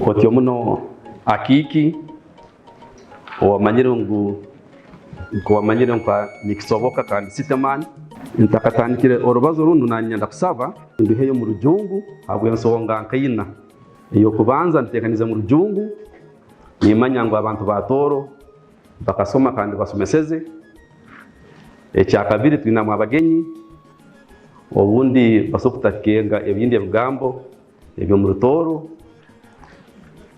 otyo muno akiki wamanyire nkwa nikisoboka kandi sitemani ntakatandikire orubazo rundu nanyenda kusaba nduheyo mu rujungu habw'ensonga nkaina eyokubanza ntekaniza mu rujungu nimanya ngu abantu ba Tooro bakasoma kandi basomeseze. Ekyakabiri tulinamu abagenyi obundi basokutakenga ebindi ebigambo ebyo mu Tooro.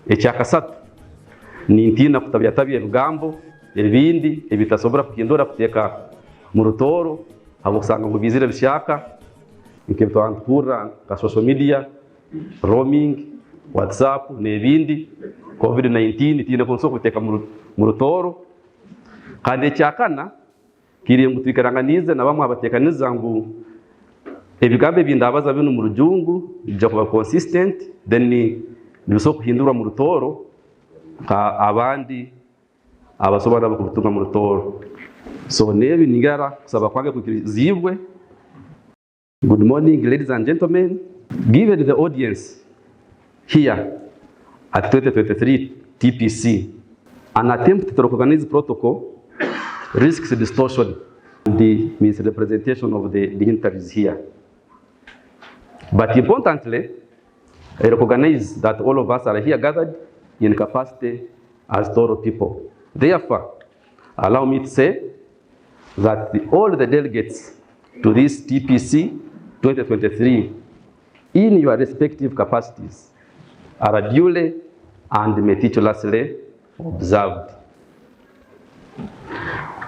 Ekyakasatu nintina kutabyatabya ebigambo ebindi ebitasobora kuhindura kuteeka mu Tooro habwokusanga ngu bizire bishaka nk'ebitwantukura nka social media, roaming, WhatsApp n'ebindi COVID-19 tiine kunsobola kuteeka mu Tooro. Kandi ekyakana kiri ngu twikaranganize na bamwe abatekaniza ngu ebigambo ebindabaza bino mu rujungu bijja kuba consistent then nibisobola kuhindurwa mu Tooro ka abandi abasobola kubitunga mu Tooro. So nebi nigara kusaba kwange kukirizibwe. Good morning ladies and gentlemen, given the audience here at 2023 TPC, an attempt to recognize protocol risks distortion and the misrepresentation of the dignitaries here. But importantly, I recognize that all of us are here gathered in capacity as Tooro people. Therefore, allow me to say that all the delegates to this TPC 2023 in your respective capacities are duly and meticulously observed.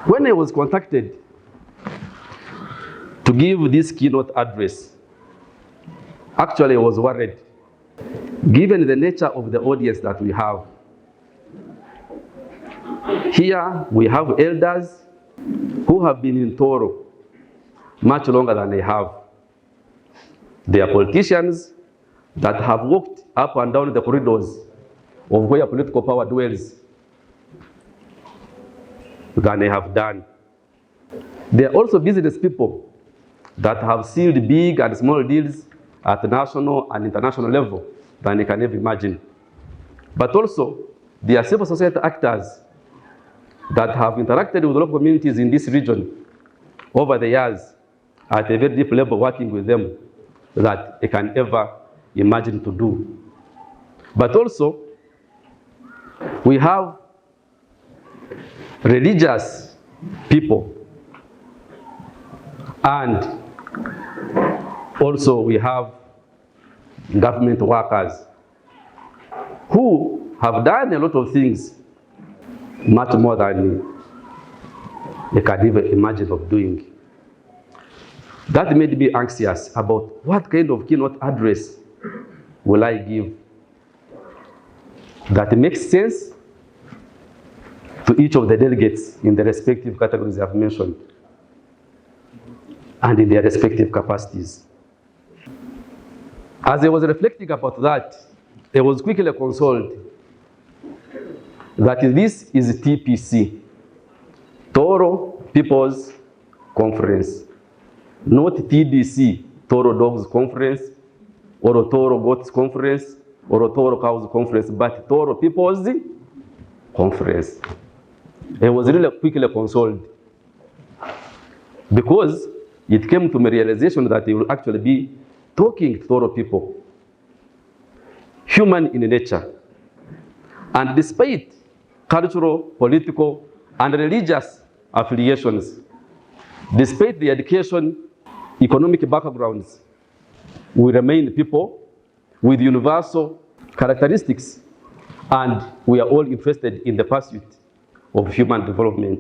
When I was contacted to give this keynote address, actually I was worried, given the nature of the audience that we have. Here we have elders who have been in Tooro much longer than I have. They are politicians that have walked up and down the corridors of where political power dwells than I have done. They are also business people that have sealed big and small deals at the national and international level than I can ever imagine. But also, they are civil society actors that have interacted with local communities in this region over the years at a very deep level, working with them that I can ever imagine to do. But also, we have religious people, and also we have government workers who have done a lot of things much more than they can even imagine of doing. That made me anxious about what kind of keynote address will I give that makes sense to each of the delegates in the respective categories I've mentioned and in their respective capacities. As I was reflecting about that, I was quickly consoled that this is TPC, Tooro People's Conference, not TDC, Tooro Dogs Conference, or Tooro Goats Conference, or Tooro Cows Conference, but Tooro People's Conference. I was really quickly consoled because it came to my realization that I will actually be talking to Tooro people, human in nature. And despite cultural, political, and religious affiliations, despite the education, economic backgrounds, we remain people with universal characteristics, and we are all interested in the pursuit of human development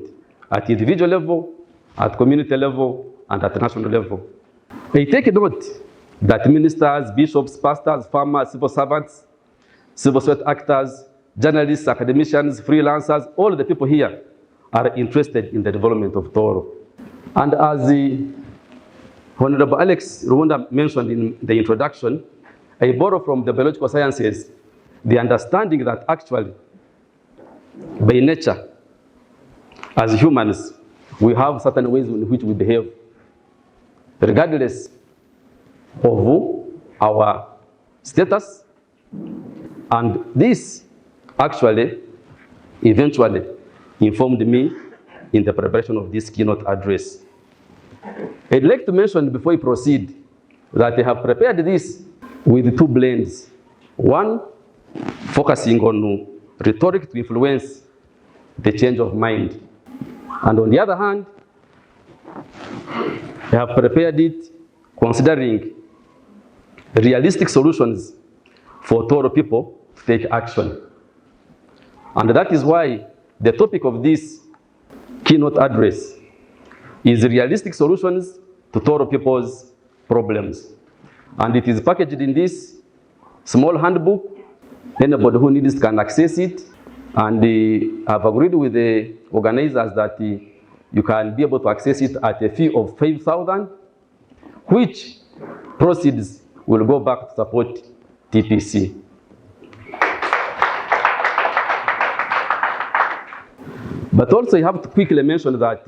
at individual level, at community level, and at national level. I take note that ministers, bishops, pastors, farmers, civil servants, civil society actors, journalists, academicians, freelancers, all the people here are interested in the development of Tooro. And as the Honorable Alex Rwanda mentioned in the introduction, I borrow from the biological sciences the understanding that actually, by nature, as humans, we have certain ways in which we behave, regardless of our status, And this actually eventually informed me in the preparation of this keynote address. I'd like to mention before we proceed that I have prepared this with two blends. One, focusing on rhetoric to influence the change of mind. And on the other hand, I have prepared it considering realistic solutions for Tooro people to take action. And that is why the topic of this keynote address is realistic solutions to Tooro people's problems. And it is packaged in this small handbook. Anybody who needs can access it. And I've agreed with the organizers that you can be able to access it at a fee of 5,000, which proceeds will go back to support TPC. But also, I have to quickly mention that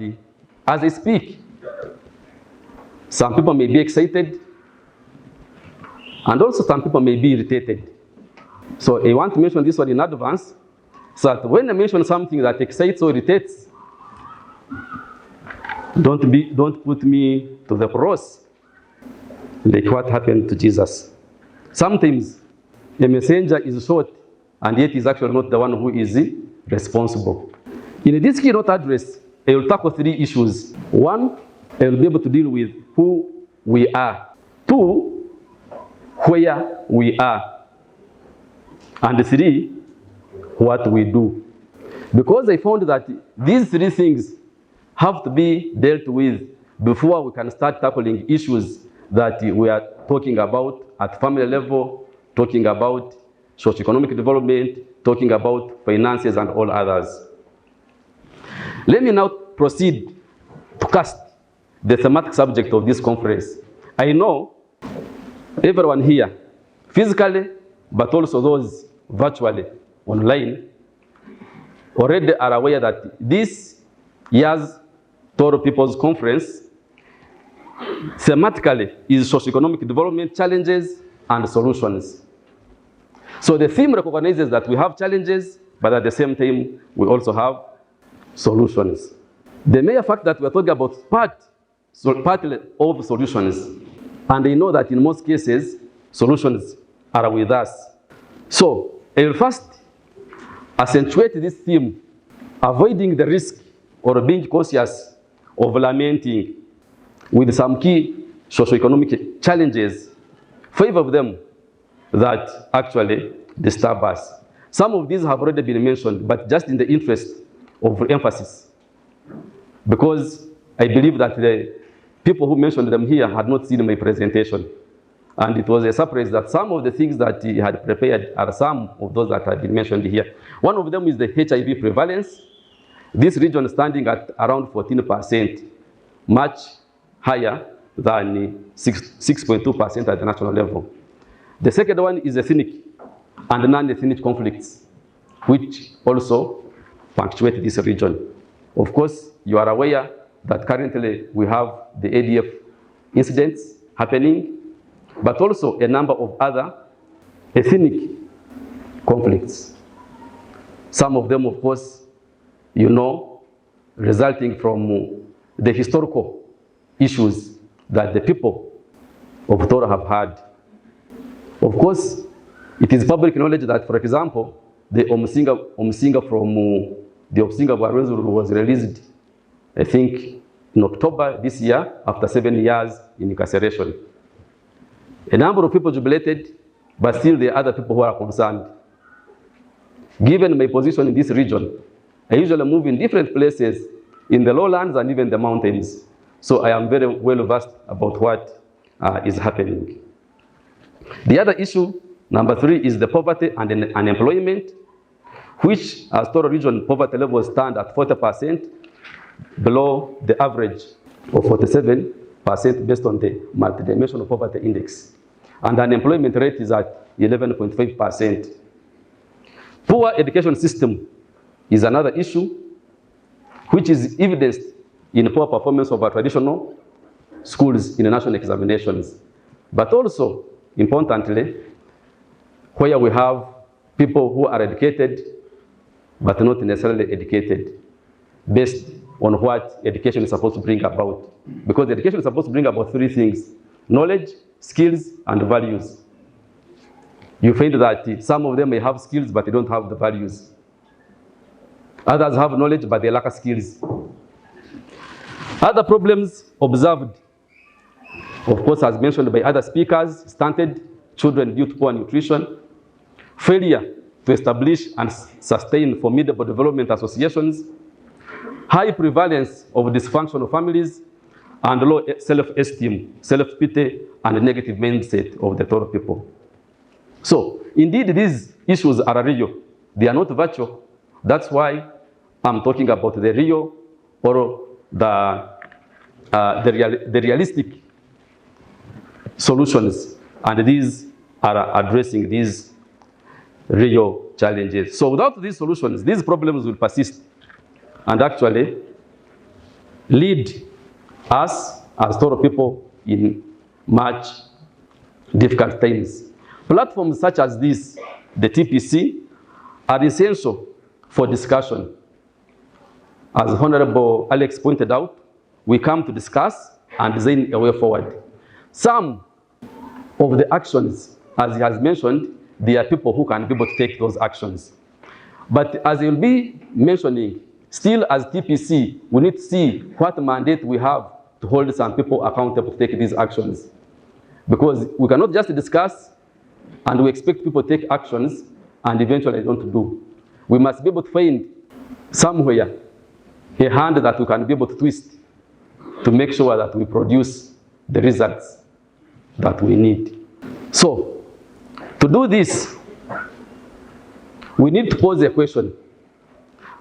as I speak, some people may be excited, and also some people may be irritated. So I want to mention this one in advance, so that when I mention something that excites or irritates, don't put me to the cross, like what happened to Jesus. Sometimes a messenger is short, and yet is actually not the one who is responsible. In this keynote address, I will tackle 3 issues. 1, I will be able to deal with who we are. 2, where we are. And 3, what we do. Because I found that these 3 things have to be dealt with before we can start tackling issues that we are talking about at family level, talking about socioeconomic development, talking about finances and all others. Let me now proceed to cast the thematic subject of this conference. I know everyone here, physically, but also those virtually, online, already are aware that this year's Tooro People's Conference thematically is socioeconomic development challenges and solutions. So the theme recognizes that we have challenges, but at the same time, we also have solutions. The mere fact that we're talking about partly of solutions, and I know that in most cases, solutions are with us. So I will first accentuate this theme, avoiding the risk or being cautious of lamenting with some key socioeconomic challenges, 5 of them that actually disturb us. Some of these have already been mentioned, but just in the interest of emphasis, because I believe that the people who mentioned them here had not seen my presentation. And it was a surprise that some of the things that he had prepared are some of those that had been mentioned here. One of them is the HIV prevalence. This region standing at around 14%, much higher than 6.2% at the national level. The second one is ethnic and non-ethnic conflicts, which also punctuate this region. Of course, you are aware that currently we have the ADF incidents happening, but also a number of other ethnic conflicts. Some of them, of course, you know, resulting from the historical issues that the people of Tooro have had. Of course, it is public knowledge that, for example, the Omusinga from the Omusinga Bwarwenzuru was released, I think, in October this year, after 7 years in incarceration. A number of people jubilated, but still there are other people who are concerned. Given my position in this region, I usually move in different places, in the lowlands and even the mountains. So I am very well versed about what is happening. The other issue, number 3, is the poverty and unemployment, which as Tooro region poverty levels stand at 40%, below the average of 47% based on the multidimensional poverty index. And the unemployment rate is at 11.5%. Poor education system is another issue, which is evidenced in poor performance of our traditional schools in the national examinations. But also, importantly, where we have people who are educated but not necessarily educated, based on what education is supposed to bring about. Because education is supposed to bring about three things: knowledge, skills, and values. You find that some of them may have skills, but they don't have the values. Others have knowledge, but they lack skills. Other problems observed, of course, as mentioned by other speakers: stunted children due to poor nutrition, failure to establish and sustain formidable development associations, high prevalence of dysfunctional families, and low self-esteem, self-pity, and negative mindset of the Tooro people. So, indeed, these issues are real. They are not virtual. That's why I'm talking about the real or the realistic solutions, and these are addressing these real challenges. So without these solutions, these problems will persist and actually lead us as Tooro people in much difficult times. Platforms such as this, the TPC, are essential for discussion. As Honorable Alex pointed out, we come to discuss and design a way forward. Some of the actions, as he has mentioned, there are people who can be able to take those actions. But as he'll be mentioning, still as TPC, we need to see what mandate we have to hold some people accountable to take these actions. Because we cannot just discuss and we expect people to take actions and eventually don't do. We must be able to find somewhere a hand that we can be able to twist to make sure that we produce the results that we need. So, to do this, we need to pose a question,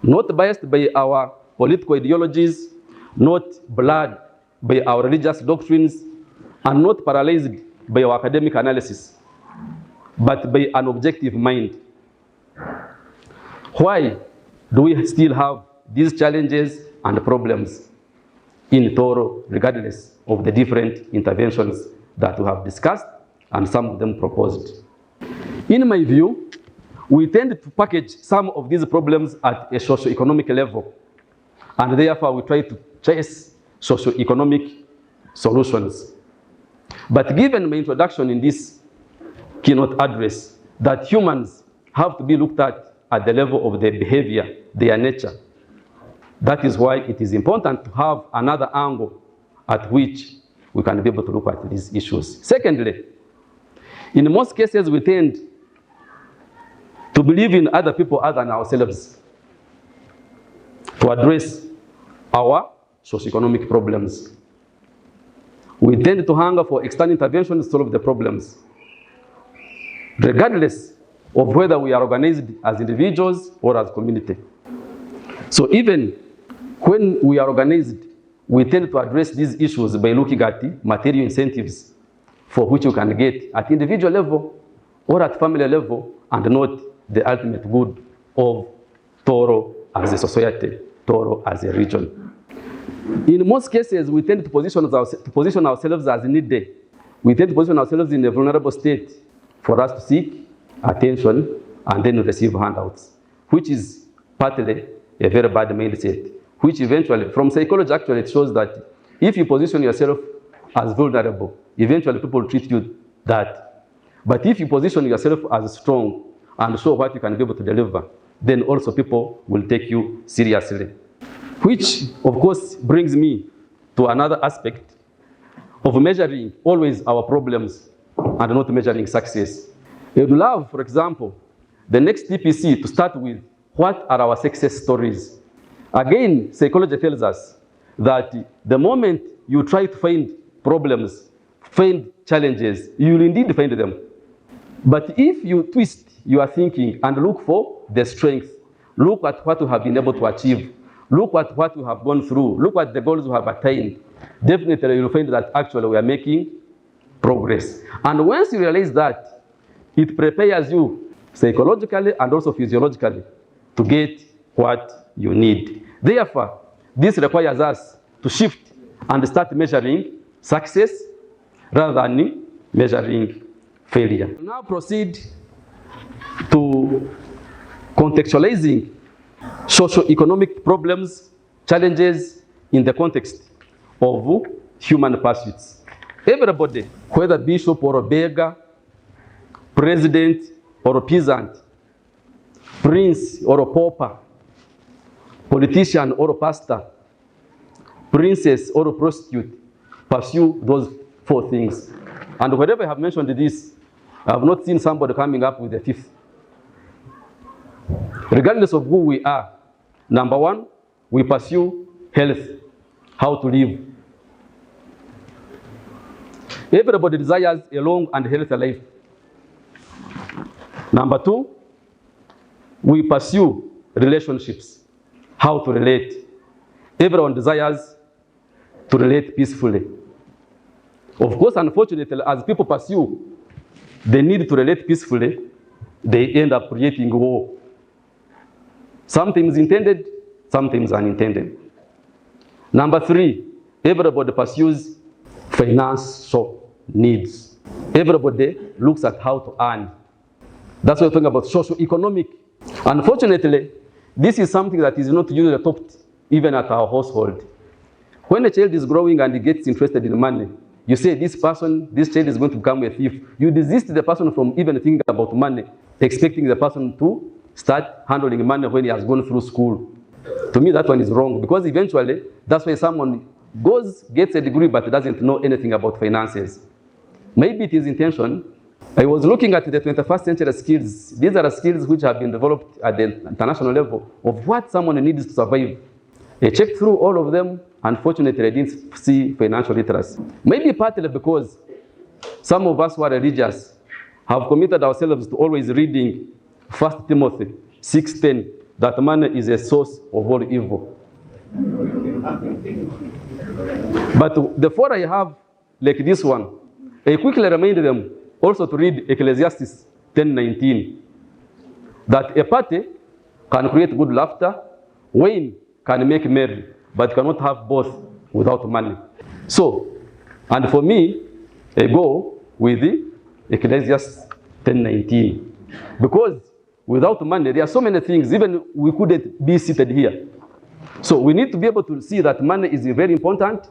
not biased by our political ideologies, not blurred by our religious doctrines, and not paralyzed by our academic analysis, but by an objective mind. Why do we still have these challenges and problems in Tooro, regardless of the different interventions that we have discussed and some of them proposed? In my view, we tend to package some of these problems at a socio-economic level, and therefore we try to chase socio-economic solutions. But given my introduction in this keynote address, that humans have to be looked at the level of their behavior, their nature. That is why it is important to have another angle at which we can be able to look at these issues. Secondly, in most cases, we tend to believe in other people other than ourselves to address our socioeconomic problems. We tend to hunger for external intervention to solve the problems, regardless of whether we are organized as individuals or as community. So even when we are organized, we tend to address these issues by looking at material incentives for which you can get at individual level or at family level, and not the ultimate good of Tooro as a society, Tooro as a region. In most cases, we tend to position ourselves as needy. We tend to position ourselves in a vulnerable state for us to seek attention and then receive handouts, which is partly a very bad mindset, which eventually, from psychology actually, it shows that if you position yourself as vulnerable, eventually people treat you that. But if you position yourself as strong and show what you can be able to deliver, then also people will take you seriously. Which, of course, brings me to another aspect of measuring always our problems and not measuring success. I would love, for example, the next TPC to start with what are our success stories. Again, psychology tells us that the moment you try to find problems, find challenges, you will indeed find them. But if you twist your thinking and look for the strength, look at what you have been able to achieve, look at what you have gone through, look at the goals you have attained, definitely you'll find that actually we are making progress. And once you realize that, it prepares you psychologically and also physiologically to get what you need. Therefore, this requires us to shift and start measuring success rather than measuring failure. We'll now proceed to contextualizing socio-economic problems, challenges in the context of human pursuits. Everybody, whether bishop or a beggar, president or a peasant, prince or a pauper, politician or a pastor, princess or a prostitute, pursue those 4 things. And wherever I have mentioned this, I have not seen somebody coming up with a 5th. Regardless of who we are, number 1, we pursue health, how to live. Everybody desires a long and healthy life. Number 2, we pursue relationships, how to relate. Everyone desires to relate peacefully. Of course, unfortunately, as people pursue the need to relate peacefully, they end up creating war. Sometimes intended, sometimes unintended. Number 3, everybody pursues financial needs. Everybody looks at how to earn. That's why we're talking about socio-economic. Unfortunately, this is something that is not usually taught even at our household. When a child is growing and he gets interested in money, you say this child is going to become a thief. You desist the person from even thinking about money, expecting the person to start handling money when he has gone through school. To me, that one is wrong, because eventually, that's why someone gets a degree but doesn't know anything about finances. Maybe it is intention. I was looking at the 21st century skills. These are skills which have been developed at the international level of what someone needs to survive. I checked through all of them. Unfortunately, I didn't see financial literacy. Maybe partly because some of us who are religious have committed ourselves to always reading 1 Timothy 6:10, that money is a source of all evil. But the 4 I have, like this one, I quickly remind them also to read Ecclesiastes 10:19, that a party can create good laughter, wine can make merry, but cannot have both without money. So, and for me, I go with the Ecclesiastes 10:19, because without money, there are so many things, even we couldn't be seated here. So we need to be able to see that money is very important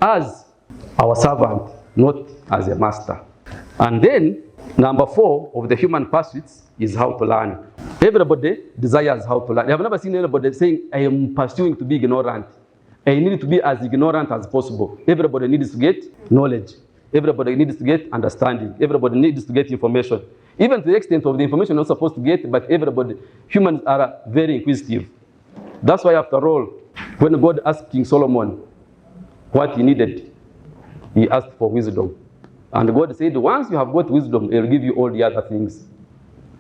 as our servant, not as a master. And then, number 4 of the human pursuits is how to learn. Everybody desires how to learn. I have never seen anybody saying, I am pursuing to be ignorant. I need to be as ignorant as possible. Everybody needs to get knowledge. Everybody needs to get understanding. Everybody needs to get information. Even to the extent of the information you're not supposed to get, but everybody, humans are very inquisitive. That's why, after all, when God asked King Solomon what he needed, he asked for wisdom. And God said, once you have got wisdom, He will give you all the other things.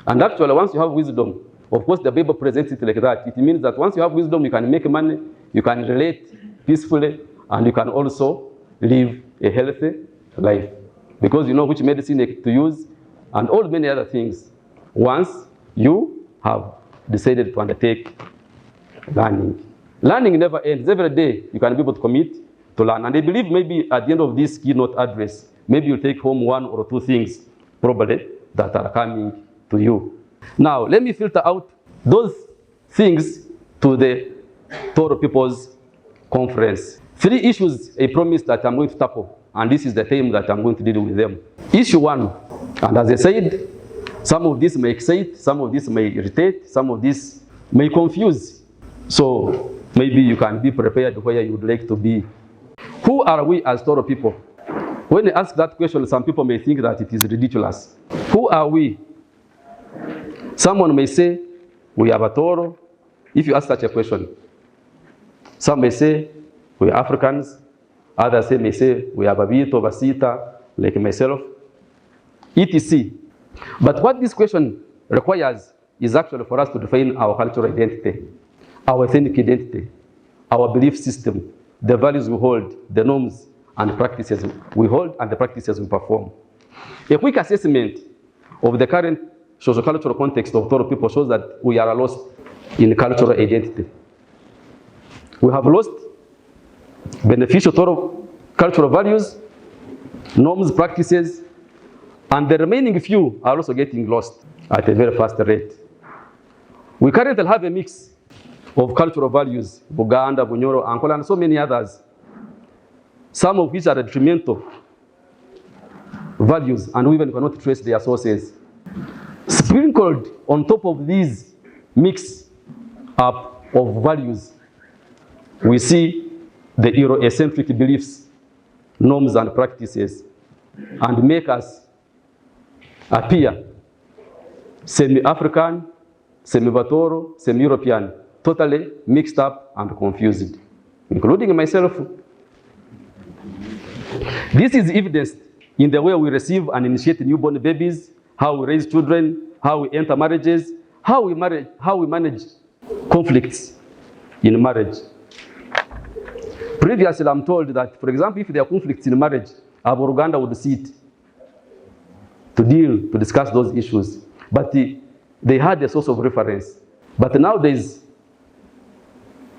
And actually, once you have wisdom, of course, the Bible presents it like that. It means that once you have wisdom, you can make money, you can relate peacefully, and you can also live a healthy life. Because you know which medicine to use, and all many other things, once you have decided to undertake learning. Learning never ends. Every day, you can be able to commit to learn. And I believe maybe at the end of this keynote address, maybe you'll take home 1 or 2 things, probably, that are coming to you. Now, let me filter out those things to the Tooro People's Conference. 3 issues I promised that I'm going to tackle, and this is the time that I'm going to deal with them. Issue 1, and as I said, some of this may excite, some of this may irritate, some of this may confuse. So maybe you can be prepared where you would like to be. Who are we as Tooro people? When I ask that question, some people may think that it is ridiculous. Who are we? Someone may say, we are a Tooro. If you ask such a question, some may say, we are Africans. Others may say, we are Babito, Basita, like myself, etc. But what this question requires is actually for us to define our cultural identity, our ethnic identity, our belief system, the values we hold, the norms and practices we hold, and the practices we perform. A quick assessment of the current socio-cultural context of Tooro people shows that we are lost in cultural identity. We have lost beneficial Tooro cultural values, norms, practices, and the remaining few are also getting lost. at a very fast rate. We currently have a mix of cultural values, Buganda, Bunyoro, Angola, and so many others, some of which are detrimental values, and we even cannot trace their sources. Sprinkled on top of these mix up of values, we see the Eurocentric beliefs, norms, and practices, and make us appear semi-African, semi-Batoro, semi-European, totally mixed up and confused, including myself. This is evidenced in the way we receive and initiate newborn babies, how we raise children, how we enter marriages, how we manage conflicts in marriage. Previously, I'm told that, for example, if there are conflicts in marriage, our Uganda would sit to discuss those issues. But they had a source of reference. But nowadays,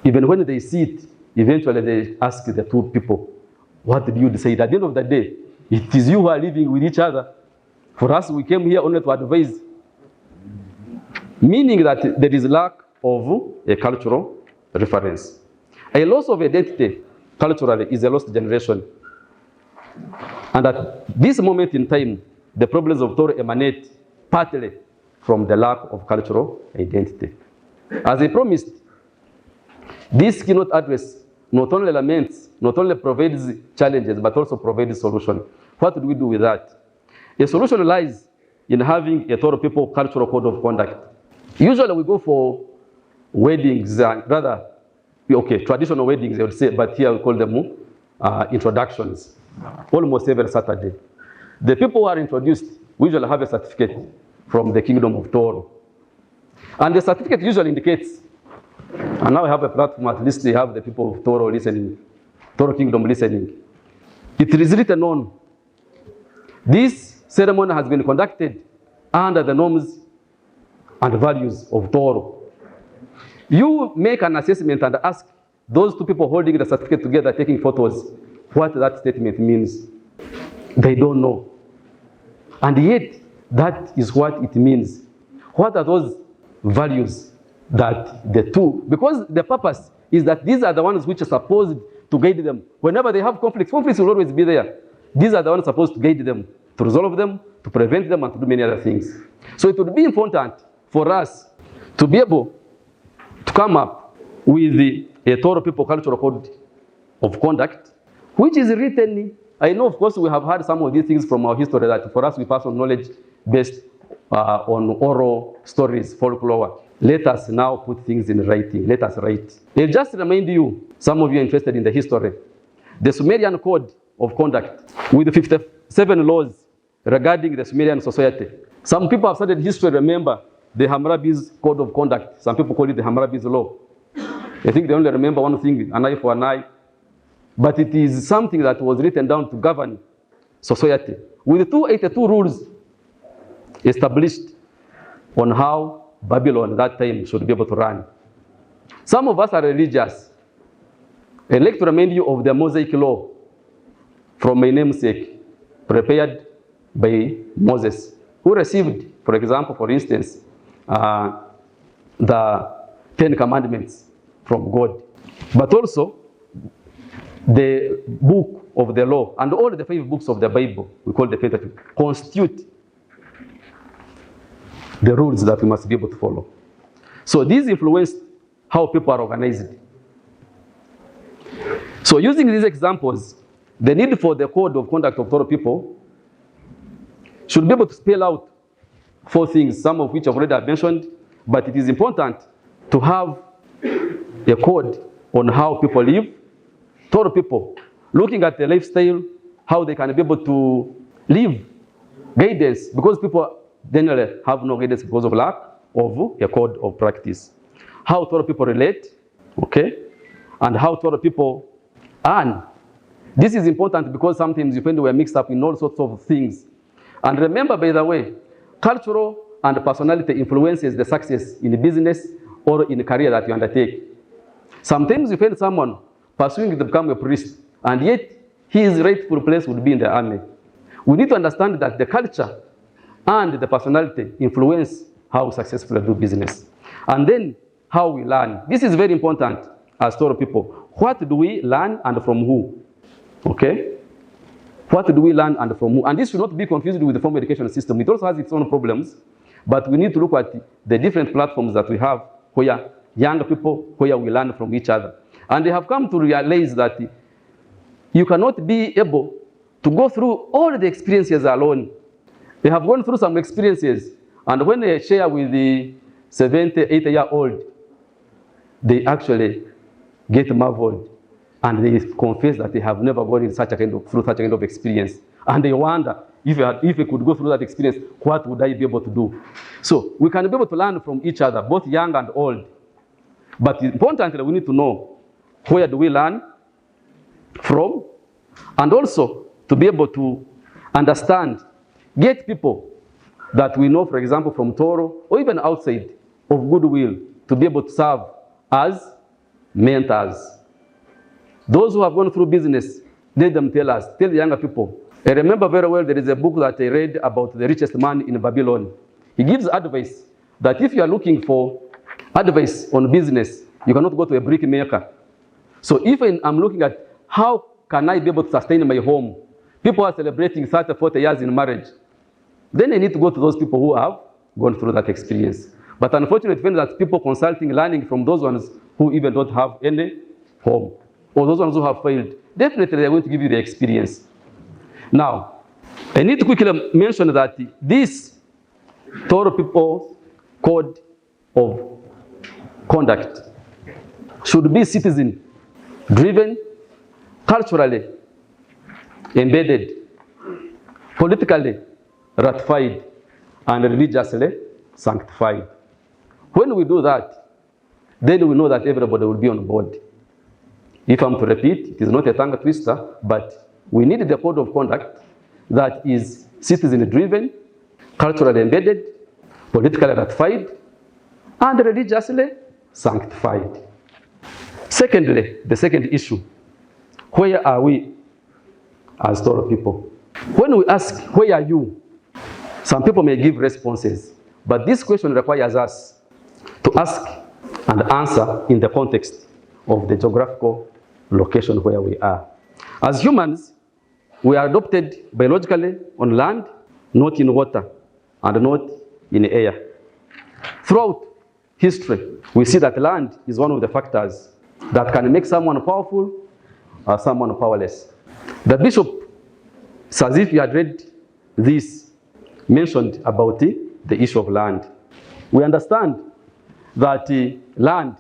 even when they sit, eventually they ask the two people, what did you decide? At the end of the day, it is you who are living with each other. For us, we came here only to advise. Meaning that there is lack of a cultural reference. A loss of identity culturally is a lost generation. And at this moment in time, the problems of Tooro emanate partly from the lack of cultural identity. As I promised, this keynote address not only laments, not only provides challenges, but also provides solutions. What do we do with that? A solution lies in having a Tooro people cultural code of conduct. Usually we go for weddings, traditional weddings, I would say, but here we call them introductions, almost every Saturday. The people who are introduced usually have a certificate from the Kingdom of Tooro. And the certificate usually indicates, and now we have a platform, at least we have the people of Tooro listening, Tooro Kingdom listening. It is written on, this ceremony has been conducted under the norms and values of Tooro. You make an assessment and ask those two people holding the certificate together, taking photos, what that statement means. They don't know. And yet, that is what it means. What are those values that the two, because the purpose is that these are the ones which are supposed to guide them. Whenever they have conflicts will always be there. These are the ones supposed to guide them, to resolve them, to prevent them, and to do many other things. So it would be important for us to be able to come up with a Tooro people cultural code of conduct, which is written. I know, of course, we have heard some of these things from our history that for us we pass on knowledge based on oral stories, folklore. Let us now put things in writing. Let us write. I'll just remind you, some of you are interested in the history, the Sumerian Code of Conduct with 57 laws regarding the Sumerian society. Some people have studied history, remember the Hammurabi's Code of Conduct. Some people call it the Hammurabi's Law. I think they only remember one thing, an eye for an eye. But it is something that was written down to govern society with 282 rules established on how Babylon that time should be able to run. Some of us are religious. I'd like to remind you of the Mosaic Law from my namesake, prepared by Moses, who received, for example, for instance, the 10 Commandments from God, but also the book of the law and all the 5 books of the Bible, we call the Pentateuch, constitute the rules that we must be able to follow. So these influenced how people are organized. So using these examples, the need for the code of conduct of Tooro people should be able to spell out 4 things, some of which I've already mentioned, but it is important to have a code on how people live. Tooro people, looking at their lifestyle, how they can be able to live, guidance, because people generally have no guidance because of lack of a code of practice. How Tooro people relate, okay, and how Tooro people earn. This is important because sometimes you find we are mixed up in all sorts of things. And remember, by the way, cultural and personality influences the success in business or in a career that you undertake. Sometimes you find someone pursuing to become a priest, and yet his rightful place would be in the army. We need to understand that the culture and the personality influence how we successfully do business. And then how we learn. This is very important as Tooro people. What do we learn and from who? Okay? What do we learn and from who? And this should not be confused with the formal education system. It also has its own problems, but we need to look at the different platforms that we have where young people, where we learn from each other. And they have come to realize that you cannot be able to go through all the experiences alone. They have gone through some experiences, and when they share with the 70, 80-year-old, they actually get marveled, and they confess that they have never gone through such a kind of experience. And they wonder, if I could go through that experience, what would I be able to do? So we can be able to learn from each other, both young and old. But importantly, we need to know, where do we learn from? And also to be able to understand, get people that we know, for example, from Tooro, or even outside of goodwill, to be able to serve as mentors. Those who have gone through business, let them tell us, tell the younger people. I remember very well, there is a book that I read about the richest man in Babylon. He gives advice that if you are looking for advice on business, you cannot go to a brick maker. So if I'm looking at how can I be able to sustain my home, people are celebrating 30, 40 years in marriage, then I need to go to those people who have gone through that experience. But unfortunately, it means that people consulting, learning from those ones who even don't have any home, or those ones who have failed, definitely they're going to give you the experience. Now, I need to quickly mention that this Tooro people code of conduct should be citizen-driven, culturally embedded, politically ratified, and religiously sanctified. When we do that, then we know that everybody will be on board. If I'm to repeat, it is not a tongue twister, but we need the code of conduct that is citizen-driven, culturally embedded, politically ratified, and religiously sanctified. Secondly, the second issue, where are we as Tooro people? When we ask, where are you? Some people may give responses, but this question requires us to ask and answer in the context of the geographical location where we are. As humans, we are adopted biologically on land, not in water, and not in air. Throughout history, we see that land is one of the factors that can make someone powerful or someone powerless. The bishop, as if he had read this, mentioned about the issue of land. We understand that land,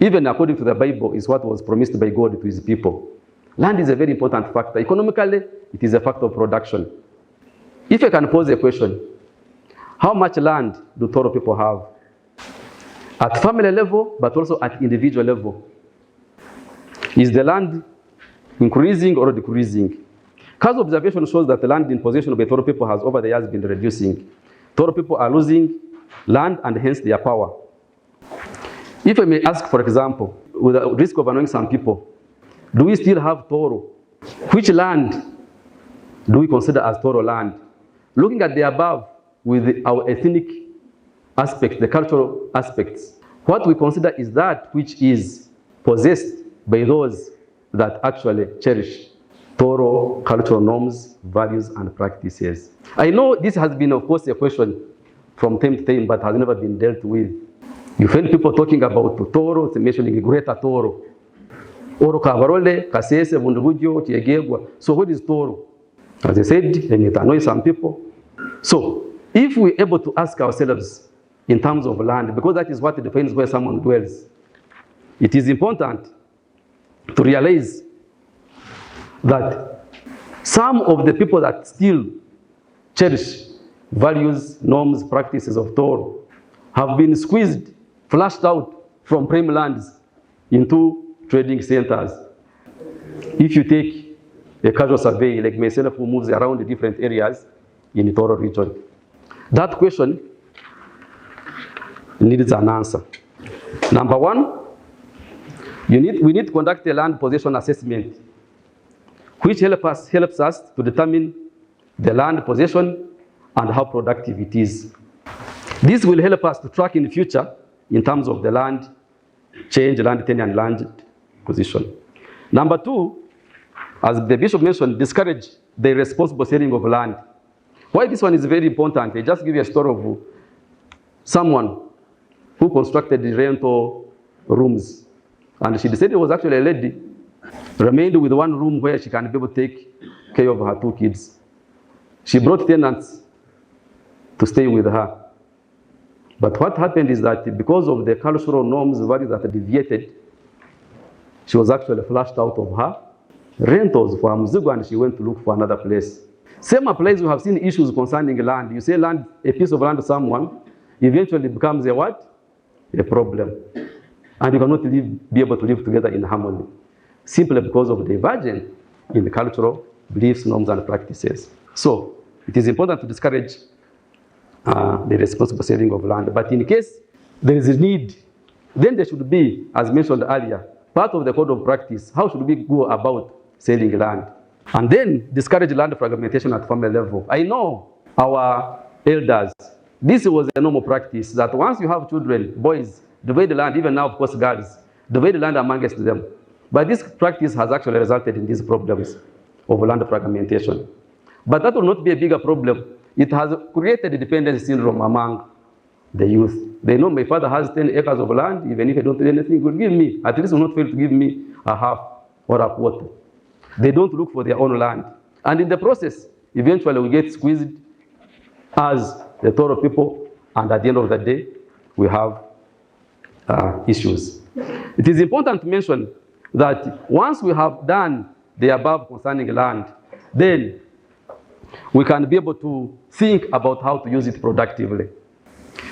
even according to the Bible, is what was promised by God to his people. Land is a very important factor. Economically, it is a factor of production. If I can pose a question, how much land do Tooro people have? At family level, but also at individual level. Is the land increasing or decreasing? Cause observation shows that the land in possession by Tooro people has over the years been reducing. Tooro people are losing land and hence their power. If I may ask, for example, with the risk of annoying some people, do we still have Tooro? Which land do we consider as Tooro land? Looking at the above with our ethnic aspects, the cultural aspects, what we consider is that which is possessed by those that actually cherish Tooro cultural norms, values, and practices. I know this has been, of course, a question from time to time, but has never been dealt with. You find people talking about Tooro, mentioning Greater Tooro. Oro Kabarole, Kasese, Mundugudyo, Tiegegwa. So what is Tooro? As I said, and it annoys some people. So if we're able to ask ourselves in terms of land, because that is what defines where someone dwells, it is important to realize that some of the people that still cherish values, norms, practices of Tooro have been squeezed, flushed out from prime lands into trading centers. If you take a casual survey, like myself, who moves around the different areas in the Tooro region, that question needs an answer. Number one, we need to conduct a land possession assessment, which helps us to determine the land possession and how productive it is. This will help us to track in the future in terms of the land change, land tenure, and land position. Number two, as the Bishop mentioned, discourage the irresponsible selling of land. Why this one is very important, I just give you a story of someone who constructed the rental rooms. And she decided it was actually a lady, remained with one room where she can be able to take care of her 2 kids. She brought tenants to stay with her. But what happened is that because of the cultural norms, values that deviated, she was actually flushed out of her rentals for Muhumuza, and she went to look for another place. Same applies, we have seen issues concerning land. You say land, a piece of land to someone, eventually becomes a what? A problem. And you cannot be able to live together in harmony, simply because of divergence in the cultural beliefs, norms, and practices. So it is important to discourage the responsible selling of land. But in case there is a need, then there should be, as mentioned earlier, part of the code of practice. How should we go about selling land? And then discourage land fragmentation at family level. I know our elders, this was a normal practice that once you have children, boys, divide the land, even now, of course, girls, divide the land amongst them. But this practice has actually resulted in these problems of land fragmentation. But that will not be a bigger problem. It has created a dependence syndrome among the youth. They know my father has 10 acres of land, even if I don't do anything, he will give me, at least will not fail to give me a half or a quarter. They don't look for their own land. And in the process, eventually we get squeezed as the Tooro people, and at the end of the day, we have issues. It is important to mention that once we have done the above concerning land, then we can be able to think about how to use it productively.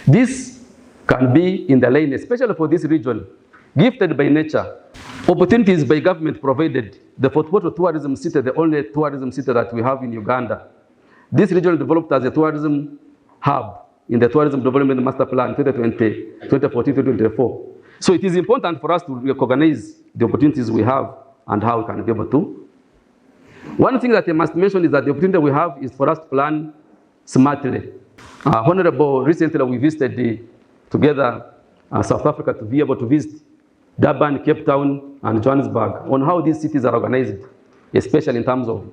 This can be in the lane, especially for this region, gifted by nature, opportunities by government provided. The Fort tourism city, the only tourism city that we have in Uganda. This region developed as a tourism hub in the Tourism Development Master Plan 2014-2024. So it is important for us to recognize the opportunities we have and how we can be able to. One thing that I must mention is that the opportunity we have is for us to plan smartly. Honorable, recently we visited together South Africa to be able to visit Durban, Cape Town, and Johannesburg on how these cities are organized, especially in terms of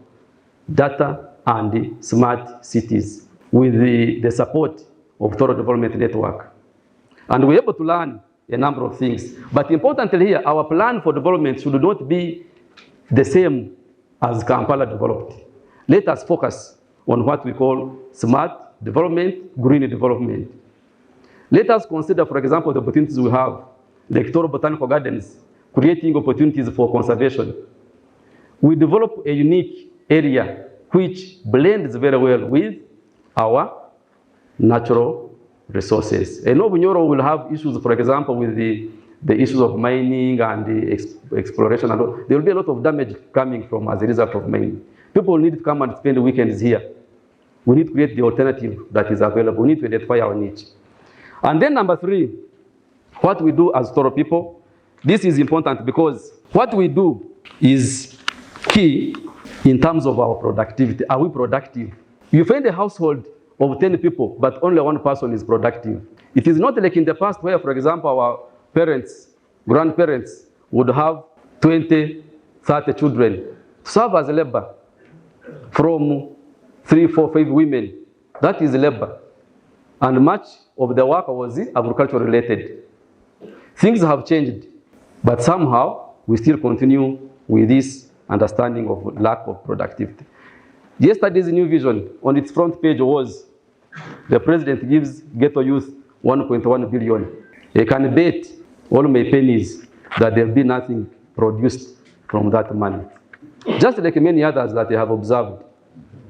data and smart cities with the support of Tooro Development Network. And we're able to learn a number of things. But importantly here, our plan for development should not be the same as Kampala developed. Let us focus on what we call smart development, green development. Let us consider, for example, the opportunities we have, like Tooro Botanical Gardens, creating opportunities for conservation. We develop a unique area which blends very well with our natural resources. I know Bunyoro will have issues, for example, with the issues of mining and the exploration. And all. There will be a lot of damage coming from as a result of mining. People need to come and spend the weekends here. We need to create the alternative that is available. We need to identify our niche. And then number 3, what we do as Tooro people, this is important because what we do is key in terms of our productivity. Are we productive? You find a household of 10 people, but only one person is productive. It is not like in the past where, for example, our parents, grandparents would have 20, 30 children to serve as labor from 3, 4, 5 women. That is labor. And much of the work was agriculture related. Things have changed, but somehow we still continue with this understanding of lack of productivity. Yesterday's new vision on its front page was the president gives ghetto youth 1.1 billion. I can bet all my pennies that there will be nothing produced from that money. Just like many others that I have observed,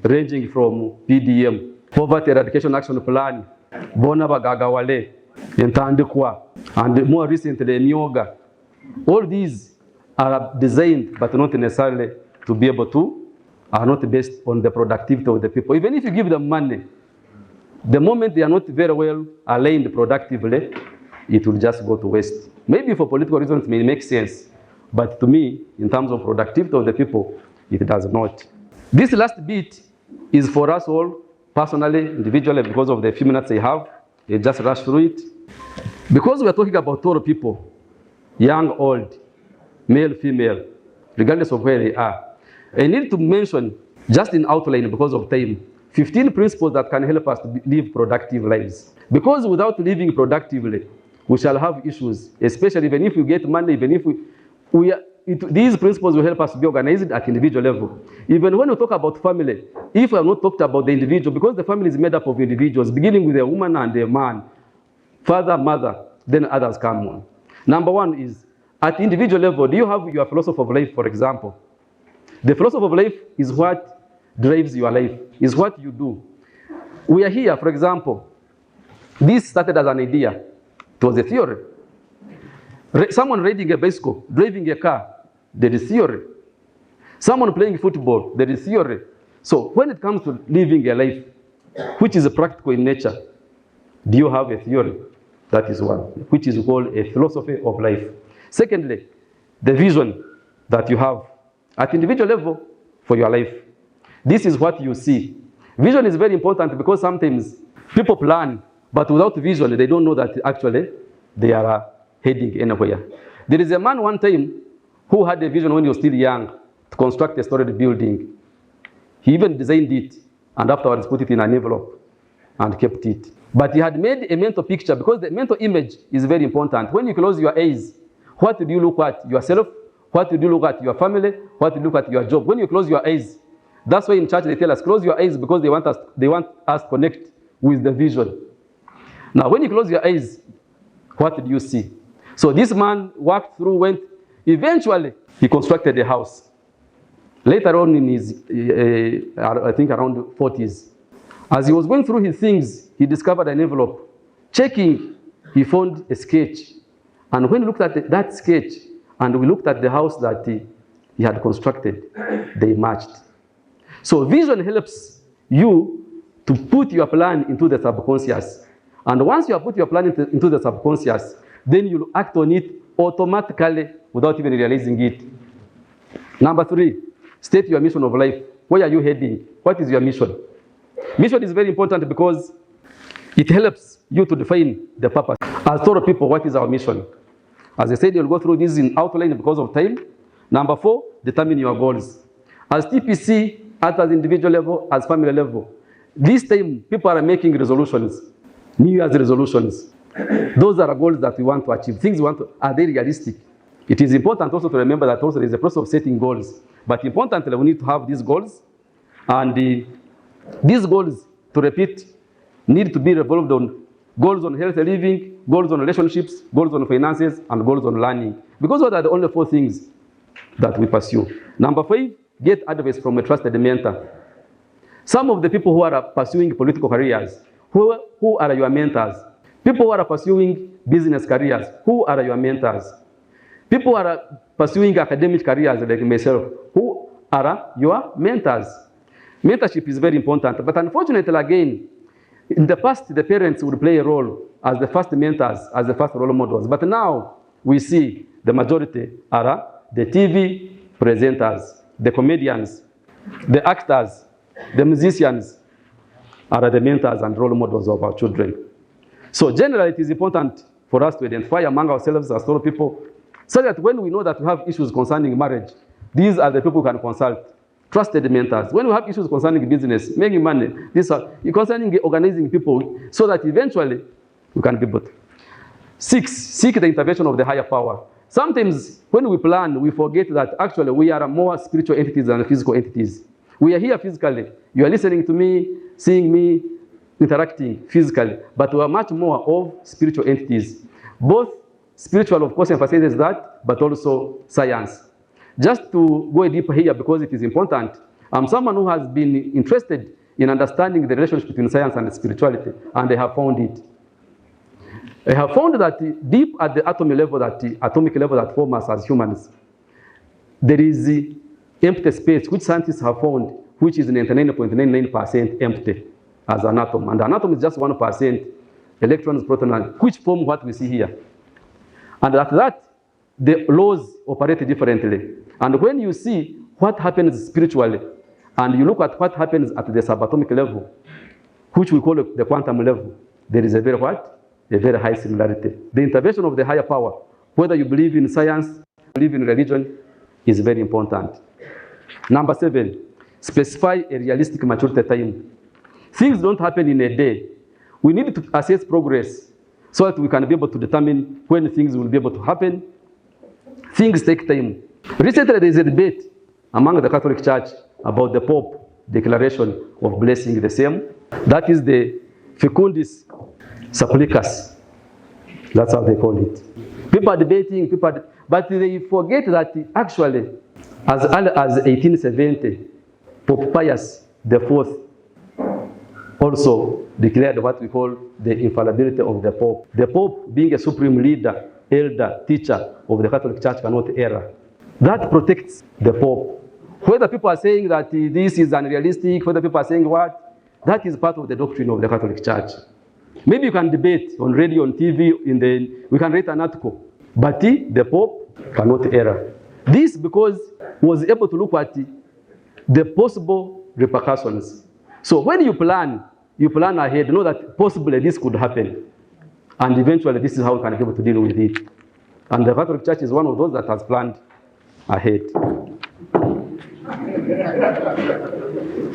ranging from PDM, Poverty Eradication Action Plan, Bona Bagagawale, Ntandikwa, and more recently, Myoga. All these are designed, but not necessarily to be able to, are not based on the productivity of the people. Even if you give them money, the moment they are not very well aligned productively, it will just go to waste. Maybe for political reasons it may make sense, but to me, in terms of productivity of the people, it does not. This last bit is for us all personally, individually, because of the few minutes I have, I just rush through it. Because we are talking about Tooro people, young, old, male, female, regardless of where they are, I need to mention, just in outline because of time, 15 principles that can help us to live productive lives. Because without living productively, we shall have issues, especially even if we get money, even if these principles will help us to be organized at individual level. Even when we talk about family, if we have not talked about the individual, because the family is made up of individuals, beginning with a woman and a man, father, mother, then others come on. Number one is, at individual level, do you have your philosophy of life, for example? The philosophy of life is what drives your life, is what you do. We are here, for example, this started as an idea. It was a theory. Someone riding a bicycle, driving a car, there is theory. Someone playing football, there is theory. So when it comes to living a life, which is practical in nature, do you have a theory? That is one, which is called a philosophy of life. Secondly, the vision that you have at individual level for your life. This is what you see. Vision is very important because sometimes people plan, but without vision, they don't know that actually they are heading anywhere. There is a man one time who had a vision when he was still young to construct a storage building. He even designed it and afterwards put it in an envelope and kept it. But he had made a mental picture because the mental image is very important. When you close your eyes, what do you look at? Yourself? What do you look at? Your family? What do you look at? Your job? When you close your eyes, that's why in church they tell us, close your eyes because they want us to connect with the vision. Now, when you close your eyes, what did you see? So this man walked through, eventually he constructed a house. Later on in his, I think around 40s, as he was going through his things, he discovered an envelope. Checking, he found a sketch. And when he looked at that sketch, and we looked at the house that he had constructed, they matched. So vision helps you to put your plan into the subconscious. And once you have put your plan into the subconscious, then you'll act on it automatically without even realizing it. Number 3, state your mission of life. Where are you heading? What is your mission? Mission is very important because it helps you to define the purpose. As Tooro people, what is our mission? As I said, you'll go through this in outline because of time. Number 4, determine your goals. As TPC, at an individual level, as family level, this time people are making resolutions, New Year's resolutions. Those are goals that we want to achieve. Things we want to, are they realistic? It is important also to remember that also there is a process of setting goals. But importantly, we need to have these goals. And these goals, to repeat, need to be revolved on goals on healthy living, goals on relationships, goals on finances, and goals on learning. Because those are the only 4 things that we pursue. Number 5, get advice from a trusted mentor. Some of the people who are pursuing political careers, who are your mentors? People who are pursuing business careers, who are your mentors? People who are pursuing academic careers like myself, who are your mentors? Mentorship is very important, but unfortunately, again, in the past, the parents would play a role as the first mentors, as the first role models. But now, we see the majority are the TV presenters, the comedians, the actors, the musicians are the mentors and role models of our children. So generally, it is important for us to identify among ourselves as Tooro people, so that when we know that we have issues concerning marriage, these are the people who can consult. Trusted mentors. When we have issues concerning business, making money, these are concerning organizing people, so that eventually we can be both. 6, seek the intervention of the higher power. Sometimes when we plan, we forget that actually we are more spiritual entities than physical entities. We are here physically. You are listening to me, seeing me, interacting physically, but we are much more of spiritual entities. Both spiritual, of course, emphasizes that, but also science. Just to go deeper here, because it is important, I'm someone who has been interested in understanding the relationship between science and spirituality, and I have found it. I have found that deep at the atomic level that forms us as humans, there is the empty space, which scientists have found, which is 99.99% empty as an atom. And an atom is just 1% electrons, protons, which form what we see here. And after that, the laws operate differently. And when you see what happens spiritually, and you look at what happens at the subatomic level, which we call the quantum level, there is a very what? A very high similarity. The intervention of the higher power, whether you believe in science, believe in religion, is very important. Number 7, specify a realistic maturity time. Things don't happen in a day. We need to assess progress so that we can be able to determine when things will be able to happen. Things take time. Recently, there is a debate among the Catholic Church about the Pope declaration of blessing the same. That is the Fecundis Supplicas. That's how they call it. People are debating, but they forget that actually, as early as 1870, Pope Pius IV also declared what we call the infallibility of the Pope. The Pope, being a supreme leader, elder, teacher of the Catholic Church, cannot err. That protects the Pope. Whether people are saying that this is unrealistic, whether people are saying what, that is part of the doctrine of the Catholic Church. Maybe you can debate on radio, on TV, we can write an article, but the Pope cannot err. This because he was able to look at the possible repercussions. So when you plan ahead, know that possibly this could happen. And eventually this is how we can be able to deal with it. And the Catholic Church is one of those that has planned ahead.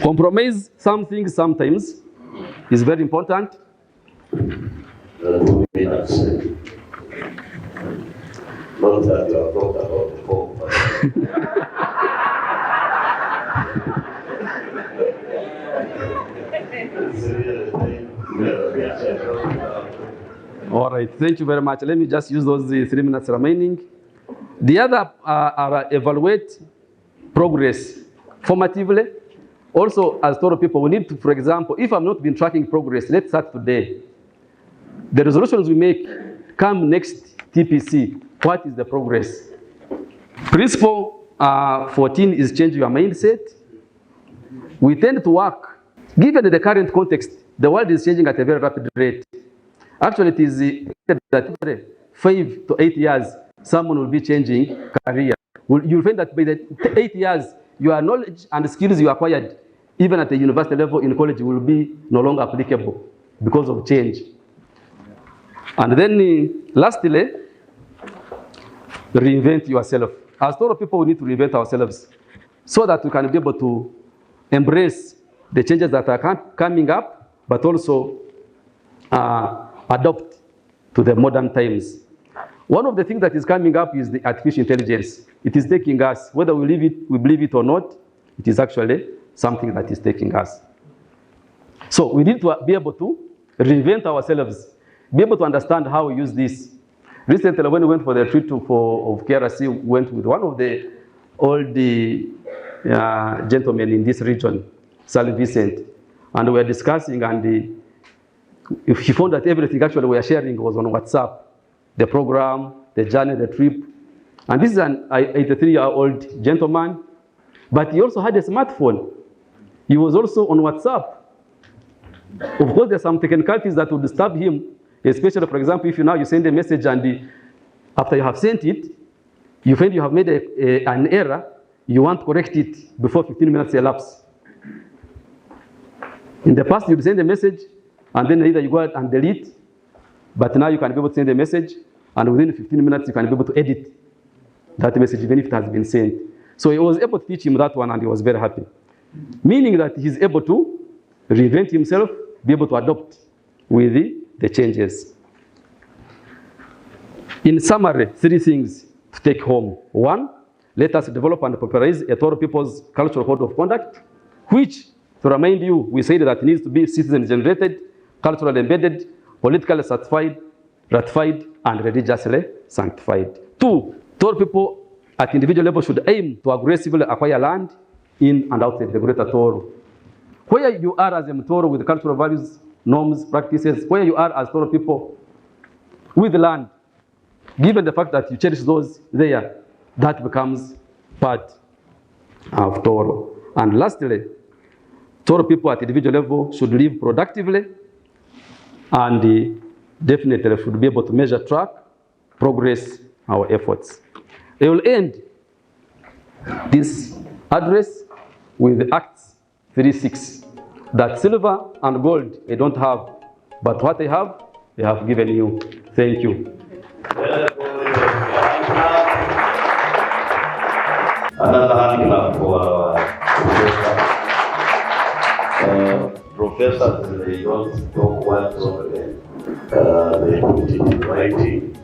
Compromise some things sometimes is very important. Not that you are talking about the Pope. All right, thank you very much. Let me just use those 3 minutes remaining. The other are evaluate progress formatively. Also, as Tooro people, we need to, for example, if I've not been tracking progress, let's start today. The resolutions we make come next TPC. What is the progress? Principle 14 is change your mindset. We tend to work, given the current context, the world is changing at a very rapid rate. Actually, it is that 5 to 8 years, someone will be changing career. You'll find that by the 8 years, your knowledge and skills you acquired, even at the university level in college, will be no longer applicable because of change. And then lastly, reinvent yourself. As Tooro people, we need to reinvent ourselves so that we can be able to embrace the changes that are coming up, but also adopt to the modern times. One of the things that is coming up is the artificial intelligence. It is taking us, whether we believe it or not, it is actually something that is taking us. So we need to be able to reinvent ourselves, be able to understand how we use this. Recently, when we went for the retreat of KRC, we went with one of the old gentlemen in this region, Sally Vincent, and we were discussing, and he found that everything actually we were sharing was on WhatsApp. The program, the journey, the trip. And this is an 83-year-old gentleman, but he also had a smartphone. He was also on WhatsApp. Of course, there are some technicalities that would disturb him, especially, for example, if you send a message and after you have sent it, you find you have made an error, you want to correct it before 15 minutes elapse. In the past, you'd send a message, and then either you go and delete, but now you can be able to send a message, and within 15 minutes, you can be able to edit that message, even if it has been sent. So he was able to teach him that one, and he was very happy. Meaning that he's able to reinvent himself, be able to adopt with the changes. In summary, 3 things to take home. 1, let us develop and popularize a Tooro people's cultural code of conduct, which, to remind you, we said that it needs to be citizen-generated, culturally embedded, politically certified, ratified, and religiously sanctified. 2, Tooro people at individual level should aim to aggressively acquire land in and outside the greater Tooro. Where you are as a Tooro with cultural values, norms, practices, where you are as Tooro people with land, given the fact that you cherish those there, that becomes part of Tooro. And lastly, Tooro people at individual level should live productively and definitely should be able to measure, track, progress our efforts. I will end this address with Acts 3:6, That silver and gold I don't have, but what I have given you. Thank you. Another hand clap for professors. They don't talk words only. They put it in writing.